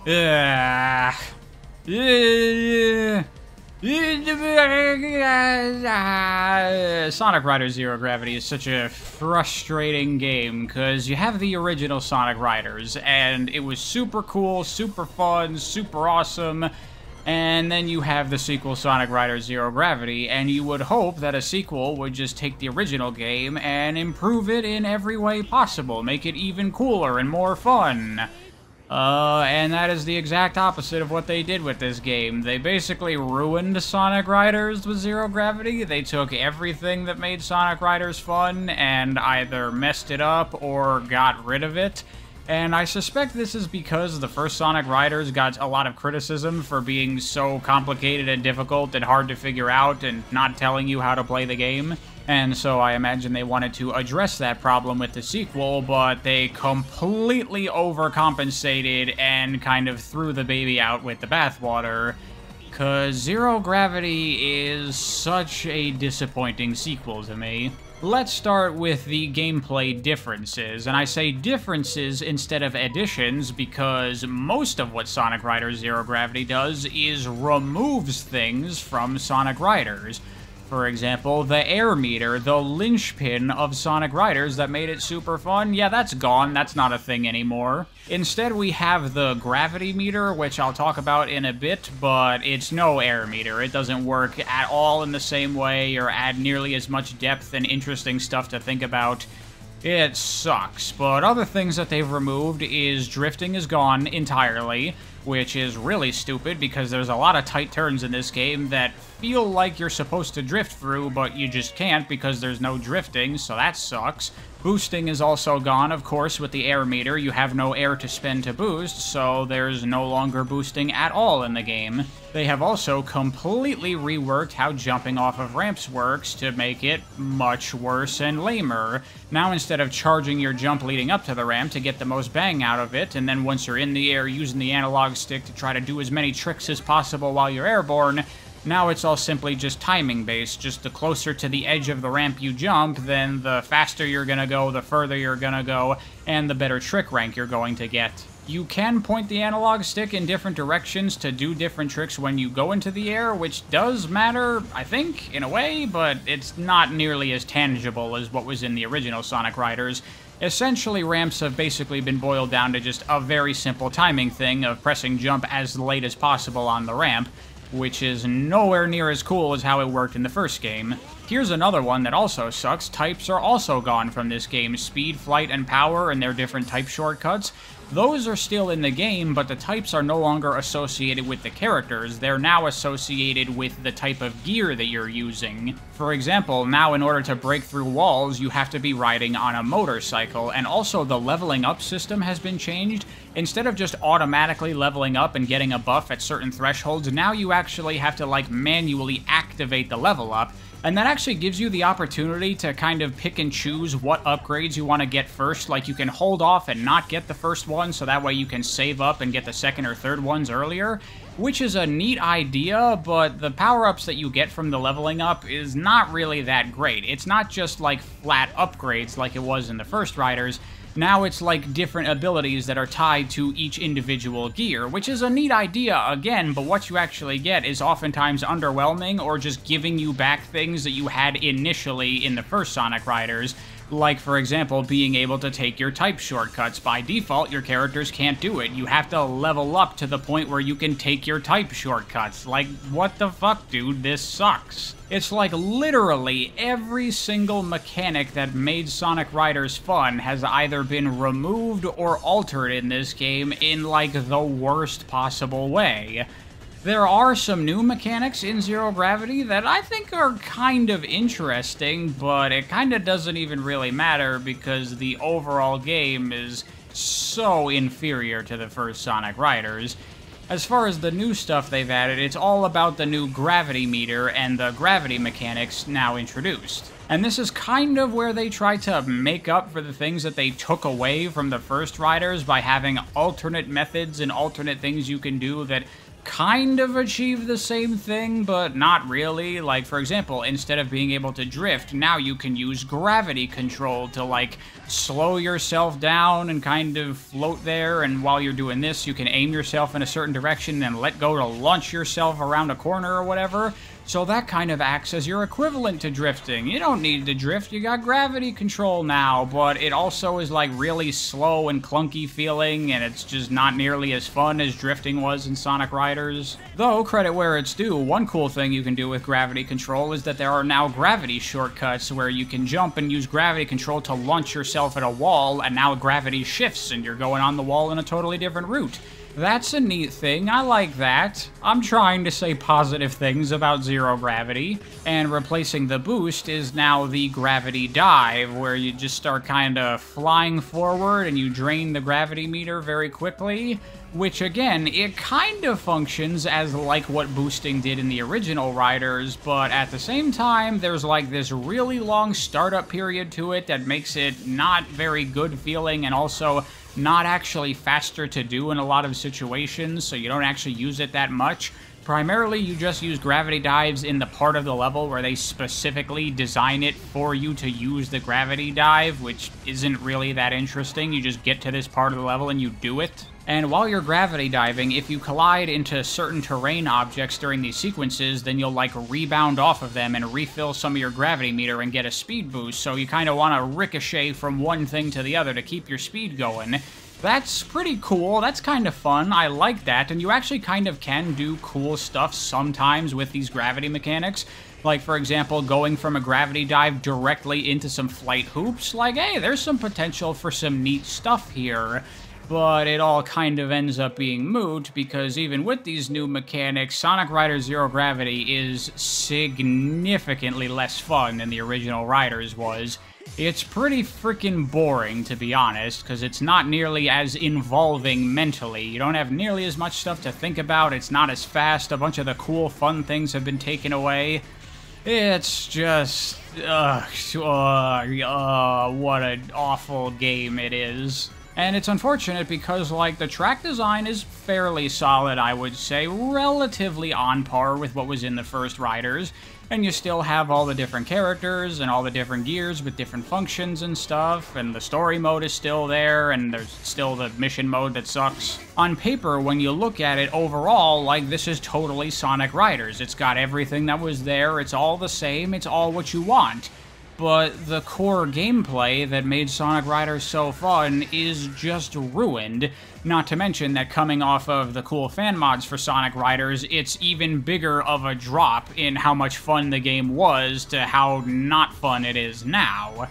Sonic Riders Zero Gravity is such a frustrating game because you have the original Sonic Riders and it was super cool, super fun, super awesome, and then you have the sequel Sonic Riders Zero Gravity, and you would hope that a sequel would just take the original game and improve it in every way possible, make it even cooler and more fun. And that is the exact opposite of what they did with this game. They basically ruined Sonic Riders with Zero Gravity. They took everything that made Sonic Riders fun and either messed it up or got rid of it. And I suspect this is because the first Sonic Riders got a lot of criticism for being so complicated and difficult and hard to figure out and not telling you how to play the game. And so I imagine they wanted to address that problem with the sequel, but they completely overcompensated and kind of threw the baby out with the bathwater, because Zero Gravity is such a disappointing sequel to me. Let's start with the gameplay differences, and I say differences instead of additions because most of what Sonic Riders Zero Gravity does is removes things from Sonic Riders. For example, the air meter, the linchpin of Sonic Riders that made it super fun, yeah, that's gone, that's not a thing anymore. Instead, we have the gravity meter, which I'll talk about in a bit, but it's no air meter. It doesn't work at all in the same way or add nearly as much depth and interesting stuff to think about. It sucks, but other things that they've removed is drifting is gone entirely, which is really stupid because there's a lot of tight turns in this game that feel like you're supposed to drift through, but you just can't because there's no drifting, so that sucks. Boosting is also gone, of course, with the air meter. You have no air to spend to boost, so there's no longer boosting at all in the game. They have also completely reworked how jumping off of ramps works to make it much worse and lamer. Now instead of charging your jump leading up to the ramp to get the most bang out of it, and then once you're in the air using the analog stick to try to do as many tricks as possible while you're airborne, now it's all simply just timing based. Just the closer to the edge of the ramp you jump, then the faster you're gonna go, the further you're gonna go, and the better trick rank you're going to get. You can point the analog stick in different directions to do different tricks when you go into the air, which does matter, I think, in a way, but it's not nearly as tangible as what was in the original Sonic Riders. Essentially, ramps have basically been boiled down to just a very simple timing thing of pressing jump as late as possible on the ramp, which is nowhere near as cool as how it worked in the first game. Here's another one that also sucks. Types are also gone from this game. Speed, flight, and power and their different type shortcuts. Those are still in the game, but the types are no longer associated with the characters. They're now associated with the type of gear that you're using. For example, now in order to break through walls, you have to be riding on a motorcycle, and also the leveling up system has been changed. Instead of just automatically leveling up and getting a buff at certain thresholds, now you actually have to, like, manually activate the level up. And that actually gives you the opportunity to kind of pick and choose what upgrades you want to get first. Like, you can hold off and not get the first one, so that way you can save up and get the second or third ones earlier, which is a neat idea, but the power-ups that you get from the leveling up is not really that great. It's not just like flat upgrades like it was in the first Riders. Now it's like different abilities that are tied to each individual gear, which is a neat idea again, but what you actually get is oftentimes underwhelming or just giving you back things that you had initially in the first Sonic Riders. Like, for example, being able to take your type shortcuts. By default, your characters can't do it. You have to level up to the point where you can take your type shortcuts. Like, what the fuck, dude? This sucks. It's like literally every single mechanic that made Sonic Riders fun has either been removed or altered in this game in, like, the worst possible way. There are some new mechanics in Zero Gravity that I think are kind of interesting, but it kind of doesn't even really matter because the overall game is so inferior to the first Sonic Riders. As far as the new stuff they've added, it's all about the new gravity meter and the gravity mechanics now introduced. And this is kind of where they try to make up for the things that they took away from the first Riders by having alternate methods and alternate things you can do that kind of achieve the same thing, but not really. Like, for example, instead of being able to drift, now you can use gravity control to, like, slow yourself down and kind of float there, and while you're doing this, you can aim yourself in a certain direction and let go to launch yourself around a corner or whatever. So that kind of acts as your equivalent to drifting. You don't need to drift, you got gravity control now, but it also is like really slow and clunky feeling, and it's just not nearly as fun as drifting was in Sonic Riders. Though, credit where it's due, one cool thing you can do with gravity control is that there are now gravity shortcuts where you can jump and use gravity control to launch yourself at a wall, and now gravity shifts and you're going on the wall in a totally different route. That's a neat thing, I like that. I'm trying to say positive things about zero gravity. And replacing the boost is now the gravity dive, where you just start kind of flying forward and you drain the gravity meter very quickly. Which again, it kind of functions as like what boosting did in the original Riders, but at the same time, there's like this really long startup period to it that makes it not very good feeling, and also not actually faster to do in a lot of situations, so you don't actually use it that much. Primarily, you just use gravity dives in the part of the level where they specifically design it for you to use the gravity dive, which isn't really that interesting. You just get to this part of the level and you do it. And while you're gravity diving, if you collide into certain terrain objects during these sequences, then you'll like rebound off of them and refill some of your gravity meter and get a speed boost, so you kind of want to ricochet from one thing to the other to keep your speed going. That's pretty cool, that's kind of fun, I like that, and you actually kind of can do cool stuff sometimes with these gravity mechanics. Like, for example, going from a gravity dive directly into some flight hoops. Like, hey, there's some potential for some neat stuff here. But it all kind of ends up being moot, because even with these new mechanics, Sonic Riders Zero Gravity is significantly less fun than the original Riders was. It's pretty freaking boring, to be honest, because it's not nearly as involving mentally. You don't have nearly as much stuff to think about, it's not as fast, a bunch of the cool, fun things have been taken away. It's just... what an awful game it is. And it's unfortunate because, like, the track design is fairly solid, I would say, relatively on par with what was in the first Riders, and you still have all the different characters and all the different gears with different functions and stuff, and the story mode is still there, and there's still the mission mode that sucks. On paper, when you look at it overall, like, this is totally Sonic Riders. It's got everything that was there, it's all the same, it's all what you want. But the core gameplay that made Sonic Riders so fun is just ruined. Not to mention that coming off of the cool fan mods for Sonic Riders, it's even bigger of a drop in how much fun the game was to how not fun it is now.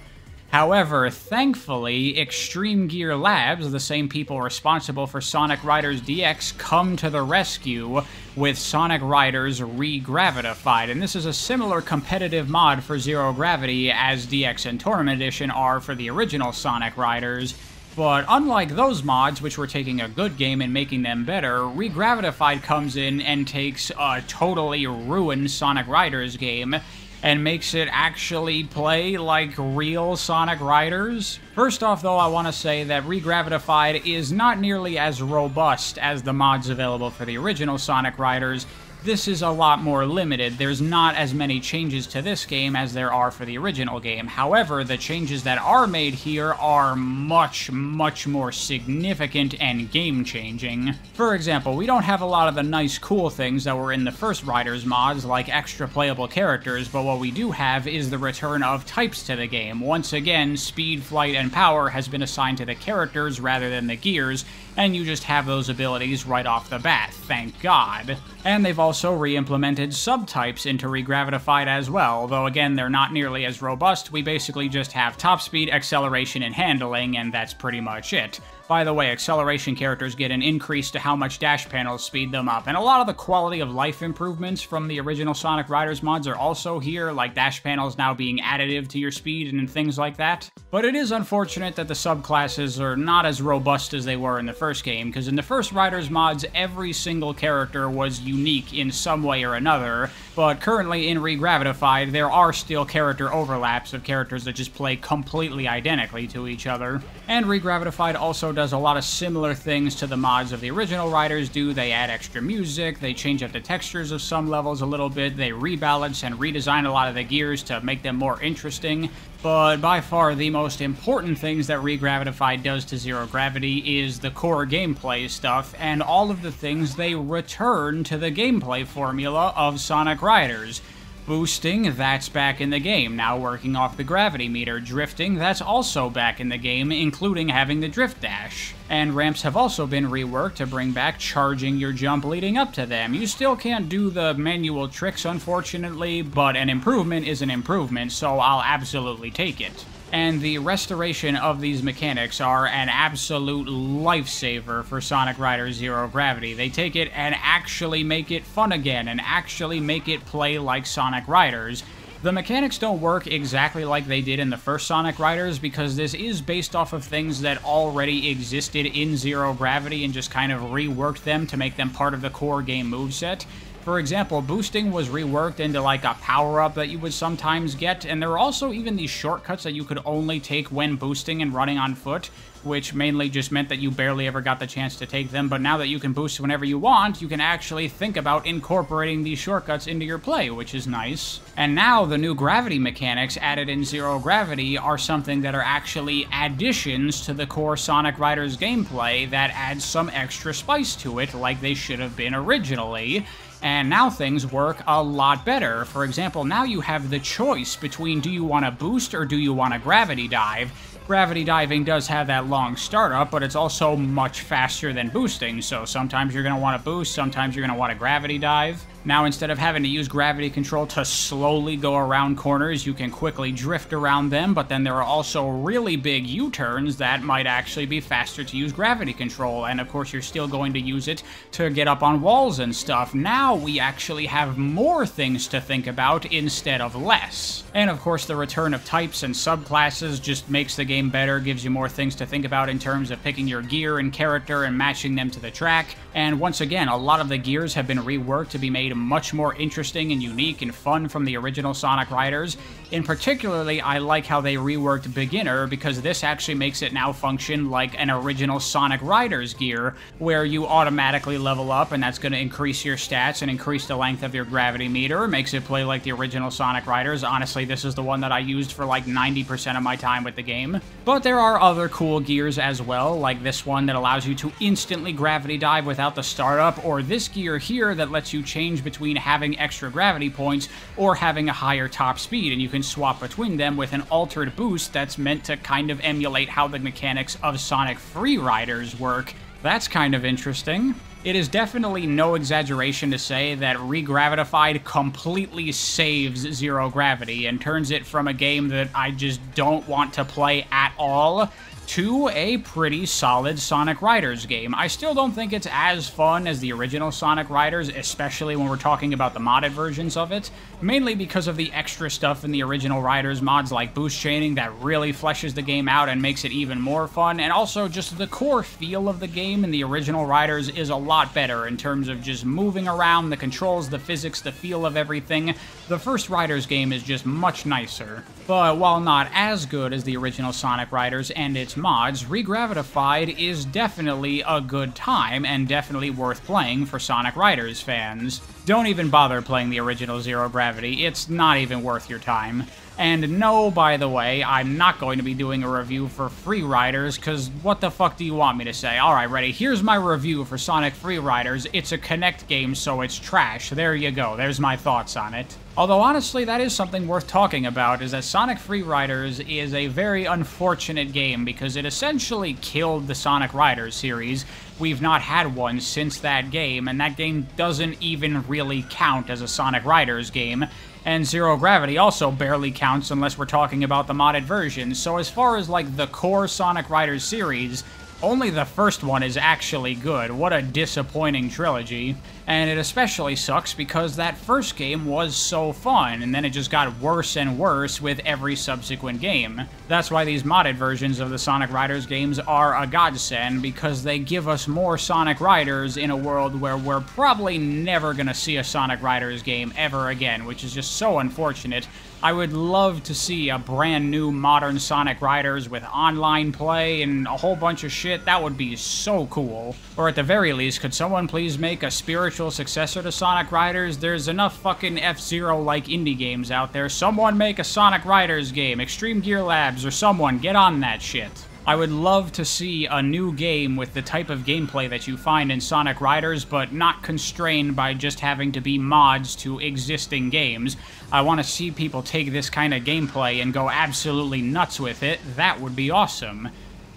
However, thankfully, Extreme Gear Labs, the same people responsible for Sonic Riders DX, come to the rescue with Sonic Riders Regravitified, and this is a similar competitive mod for Zero Gravity as DX and Tournament Edition are for the original Sonic Riders. But unlike those mods, which were taking a good game and making them better, Regravitified comes in and takes a totally ruined Sonic Riders game and makes it actually play like real Sonic Riders. First off, though, I want to say that Regravitified is not nearly as robust as the mods available for the original Sonic Riders. This is a lot more limited. There's not as many changes to this game as there are for the original game. However, the changes that are made here are much, much more significant and game-changing. For example, we don't have a lot of the nice, cool things that were in the first Riders mods, like extra playable characters, but what we do have is the return of types to the game. Once again, speed, flight, and power has been assigned to the characters rather than the gears, and you just have those abilities right off the bat, thank God. And they've also re-implemented subtypes into Regravitified as well, though again they're not nearly as robust. We basically just have top speed, acceleration, and handling, and that's pretty much it. By the way, acceleration characters get an increase to how much dash panels speed them up, and a lot of the quality of life improvements from the original Sonic Riders mods are also here, like dash panels now being additive to your speed and things like that. But it is unfortunate that the subclasses are not as robust as they were in the first game, because in the first Riders mods, every single character was unique in in some way or another, but currently in Regravitified, there are still character overlaps of characters that just play completely identically to each other. And Regravitified also does a lot of similar things to the mods of the original Riders do. They add extra music, they change up the textures of some levels a little bit, they rebalance and redesign a lot of the gears to make them more interesting. But by far the most important things that Regravitified does to Zero Gravity is the core gameplay stuff, and all of the things they return to the gameplay formula of Sonic Riders. Boosting, that's back in the game, now working off the gravity meter. Drifting, that's also back in the game, including having the drift dash. And ramps have also been reworked to bring back charging your jump leading up to them. You still can't do the manual tricks, unfortunately, but an improvement is an improvement, so I'll absolutely take it. And the restoration of these mechanics are an absolute lifesaver for Sonic Riders Zero Gravity. They take it and actually make it fun again, and actually make it play like Sonic Riders. The mechanics don't work exactly like they did in the first Sonic Riders, because this is based off of things that already existed in Zero Gravity and just kind of reworked them to make them part of the core game moveset. For example, boosting was reworked into like a power-up that you would sometimes get, and there were also even these shortcuts that you could only take when boosting and running on foot, which mainly just meant that you barely ever got the chance to take them, but now that you can boost whenever you want, you can actually think about incorporating these shortcuts into your play, which is nice. And now the new gravity mechanics added in Zero Gravity are something that are actually additions to the core Sonic Riders gameplay that adds some extra spice to it, like they should have been originally. And now things work a lot better. For example, now you have the choice between do you want to boost or do you want to gravity dive. Gravity diving does have that long startup, but it's also much faster than boosting, so sometimes you're going to want to boost, sometimes you're going to want to gravity dive. Now, instead of having to use gravity control to slowly go around corners, you can quickly drift around them, but then there are also really big U-turns that might actually be faster to use gravity control, and of course you're still going to use it to get up on walls and stuff. Now we actually have more things to think about instead of less. And of course the return of types and subclasses just makes the game better, gives you more things to think about in terms of picking your gear and character and matching them to the track. And once again, a lot of the gears have been reworked to be made much more interesting and unique and fun from the original Sonic Riders. In particularly, I like how they reworked Beginner, because this actually makes it now function like an original Sonic Riders gear, where you automatically level up, and that's going to increase your stats and increase the length of your gravity meter. Makes it play like the original Sonic Riders. Honestly, this is the one that I used for like 90% of my time with the game. But there are other cool gears as well, like this one that allows you to instantly gravity dive without the startup, or this gear here that lets you change between having extra gravity points or having a higher top speed, and you can swap between them with an altered boost that's meant to kind of emulate how the mechanics of Sonic Free Riders work. That's kind of interesting. It is definitely no exaggeration to say that Regravitified completely saves Zero Gravity and turns it from a game that I just don't want to play at all to a pretty solid Sonic Riders game. I still don't think it's as fun as the original Sonic Riders, especially when we're talking about the modded versions of it, mainly because of the extra stuff in the original Riders mods like boost chaining that really fleshes the game out and makes it even more fun, and also just the core feel of the game in the original Riders is a lot better in terms of just moving around, the controls, the physics, the feel of everything. The first Riders game is just much nicer. But while not as good as the original Sonic Riders and its mods, Regravitified is definitely a good time and definitely worth playing for Sonic Riders fans. Don't even bother playing the original Zero Gravity, it's not even worth your time. And no, by the way, I'm not going to be doing a review for Free Riders, because what the fuck do you want me to say? Alright, ready, here's my review for Sonic Free Riders. It's a Kinect game, so it's trash. There you go, there's my thoughts on it. Although honestly, that is something worth talking about, is that Sonic Free Riders is a very unfortunate game because it essentially killed the Sonic Riders series. We've not had one since that game, and that game doesn't even really count as a Sonic Riders game. And Zero Gravity also barely counts unless we're talking about the modded version. So as far as like the core Sonic Riders series, only the first one is actually good. What a disappointing trilogy. And it especially sucks because that first game was so fun, and then it just got worse and worse with every subsequent game. That's why these modded versions of the Sonic Riders games are a godsend, because they give us more Sonic Riders in a world where we're probably never gonna see a Sonic Riders game ever again, which is just so unfortunate. I would love to see a brand new modern Sonic Riders with online play and a whole bunch of shit. That would be so cool. Or at the very least, could someone please make a spiritual successor to Sonic Riders? There's enough fucking F-Zero-like indie games out there. Someone make a Sonic Riders game. Extreme Gear Labs or someone, get on that shit. I would love to see a new game with the type of gameplay that you find in Sonic Riders, but not constrained by just having to be mods to existing games. I want to see people take this kind of gameplay and go absolutely nuts with it. That would be awesome.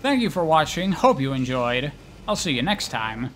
Thank you for watching, hope you enjoyed. I'll see you next time.